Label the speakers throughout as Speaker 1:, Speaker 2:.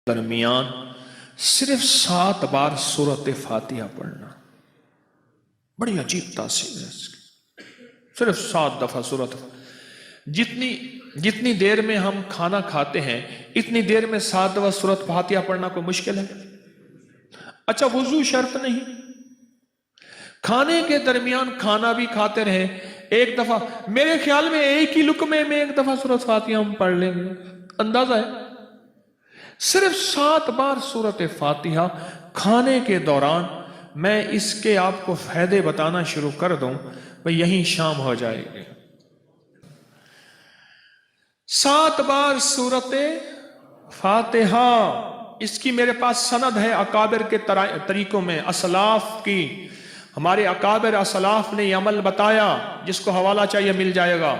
Speaker 1: درمیان صرف 7 بار سورت فاتحہ پڑھنا، بڑی عجیب تاثیر ہے اس کی۔ صرف 7 دفعہ سورت، جتنی دیر میں ہم کھانا کھاتے ہیں اتنی دیر میں 7 دفعہ سورت فاتحہ پڑھنا کوئی مشکل ہے؟ اچھا وضو شرط نہیں، کھانے کے درمیان کھانا بھی کھاتے رہے، ایک دفعہ میرے خیال میں ایک ہی لقمے میں ایک دفعہ سورت فاتحہ ہم پڑھ لیں گے، اندازہ ہے۔ صرف 7 بار سورت فاتحہ کھانے کے دوران، میں اس کے آپ کو فائدے بتانا شروع کر دوں بھئی یہیں شام ہو جائے گی۔ 7 بار سورت فاتحہ، اس کی میرے پاس سند ہے اکابر کے طریقوں میں، اسلاف کی، ہمارے اکابر اسلاف نے یہ عمل بتایا، جس کو حوالہ چاہیے مل جائے گا۔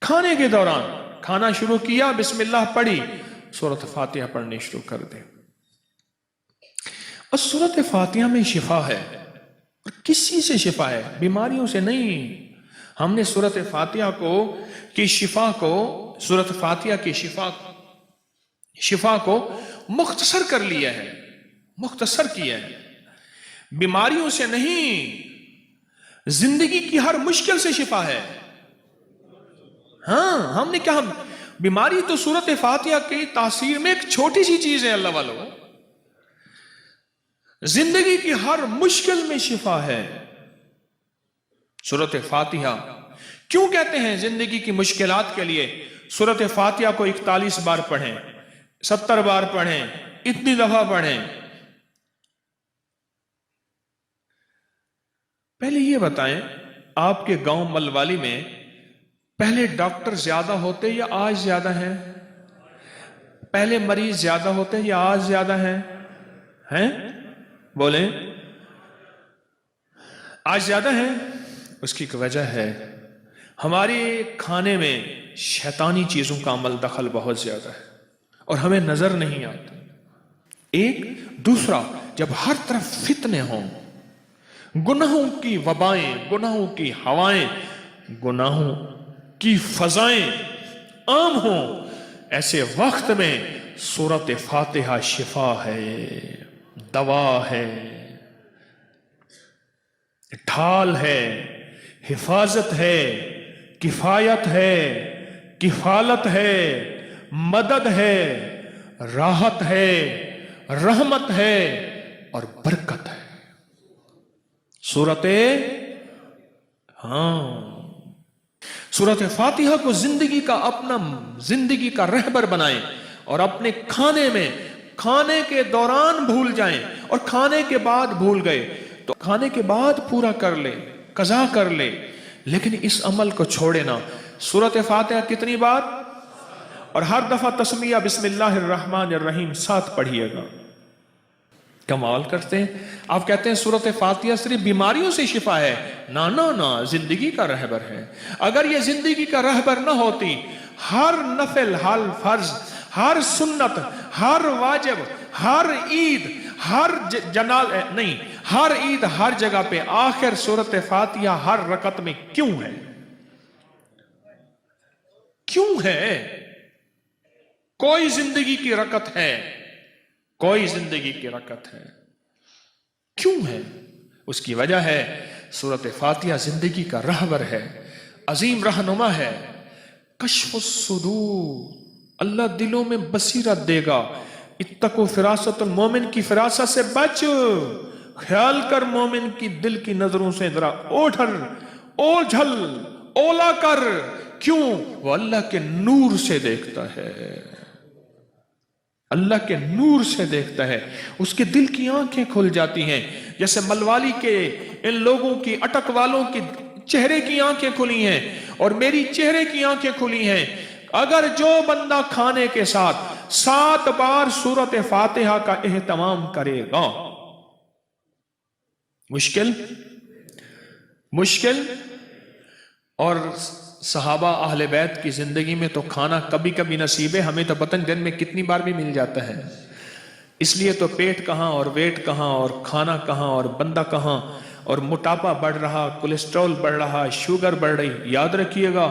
Speaker 1: کھانے کے دوران کھانا شروع کیا، بسم اللہ پڑھی، سورت فاتحہ پڑھنے شروع کر دیں۔ اور سورت فاتحہ میں شفا ہے، اور کسی سے شفا ہے، بیماریوں سے نہیں۔ ہم نے سورت فاتحہ کی شفا کو مختصر کر لیا ہے، مختصر کیا ہے، بیماریوں سے نہیں، زندگی کی ہر مشکل سے شفا ہے۔ ہاں ہم نے کہا بیماری تو سورت فاتحہ کی تاثیر میں ایک چھوٹی سی چیز ہے، اللہ والو، زندگی کی ہر مشکل میں شفا ہے سورت فاتحہ۔ کیوں کہتے ہیں زندگی کی مشکلات کے لیے سورت فاتحہ کو 41 بار پڑھیں، 70 بار پڑھیں، اتنی دفعہ پڑھیں؟ پہلے یہ بتائیں، آپ کے گاؤں ملوالی میں پہلے ڈاکٹر زیادہ ہوتے یا آج زیادہ ہیں؟ پہلے مریض زیادہ ہوتے یا آج زیادہ ہیں؟ بولیں، آج زیادہ ہیں۔ اس کی ایک وجہ ہے، ہمارے کھانے میں شیطانی چیزوں کا عمل دخل بہت زیادہ ہے اور ہمیں نظر نہیں آتا۔ ایک دوسرا، جب ہر طرف فتنے ہوں، گناہوں کی وبائیں، گناہوں کی ہوائیں، گناہوں کی فضائیں عام ہوں، ایسے وقت میں سورت فاتحہ شفا ہے، دوا ہے، ڈھال ہے، حفاظت ہے، کفایت ہے، کفالت ہے، مدد ہے، راحت ہے، رحمت ہے اور برکت ہے۔ سورت فاتحہ کو زندگی کا اپنا زندگی کا رہبر بنائیں، اور اپنے کھانے میں، کھانے کے دوران بھول جائیں، اور کھانے کے بعد بھول گئے تو کھانے کے بعد پورا کر لے، قضا کر لے، لیکن اس عمل کو چھوڑے نہ۔ سورت فاتحہ کتنی بار؟ اور ہر دفعہ تسمیہ بسم اللہ الرحمن الرحیم 7 پڑھیے گا۔ کمال کرتے ہیں، آپ کہتے ہیں سورت فاتحہ صرف بیماریوں سے شفا ہے، نہ، زندگی کا رہبر ہے۔ اگر یہ زندگی کا رہبر نہ ہوتی، ہر نفل، ہر فرض، ہر سنت، ہر واجب، ہر عید، ہر عید، ہر جگہ پہ آخر سورت فاتحہ ہر رکعت میں کیوں ہے؟ کیوں ہے؟ کوئی زندگی کی رکعت ہے، کوئی زندگی کی رکعت ہے، کیوں ہے؟ اس کی وجہ ہے سورت فاتحہ زندگی کا رہبر ہے، عظیم رہنما ہے۔ کشف الصدور، اللہ دلوں میں بصیرت دے گا۔ اتقوا فراست المومن، کی فراست سے بچ، خیال کر مومن کی دل کی نظروں سے ذرا اوجھل اولا کر۔ کیوں؟ وہ اللہ کے نور سے دیکھتا ہے، اللہ کے نور سے دیکھتا ہے، اس کے دل کی آنکھیں کھل جاتی ہیں، جیسے ملوالی کے ان لوگوں کی، اٹک والوں کی چہرے کی آنکھیں کھلی ہیں اور میری چہرے کی آنکھیں کھلی ہیں۔ اگر جو بندہ کھانے کے ساتھ 7 بار سورت فاتحہ کا اہتمام کرے گا، مشکل، اور صحابہ اہل بیت کی زندگی میں تو کھانا کبھی کبھی نصیب ہے، ہمیں تو پتہ دن میں کتنی بار بھی مل جاتا ہے، اس لیے تو پیٹ کہاں اور ویٹ کہاں اور کھانا کہاں اور بندہ کہاں، اور موٹاپا بڑھ رہا، کولیسٹرول بڑھ رہا، شوگر بڑھ رہی۔ یاد رکھیے گا،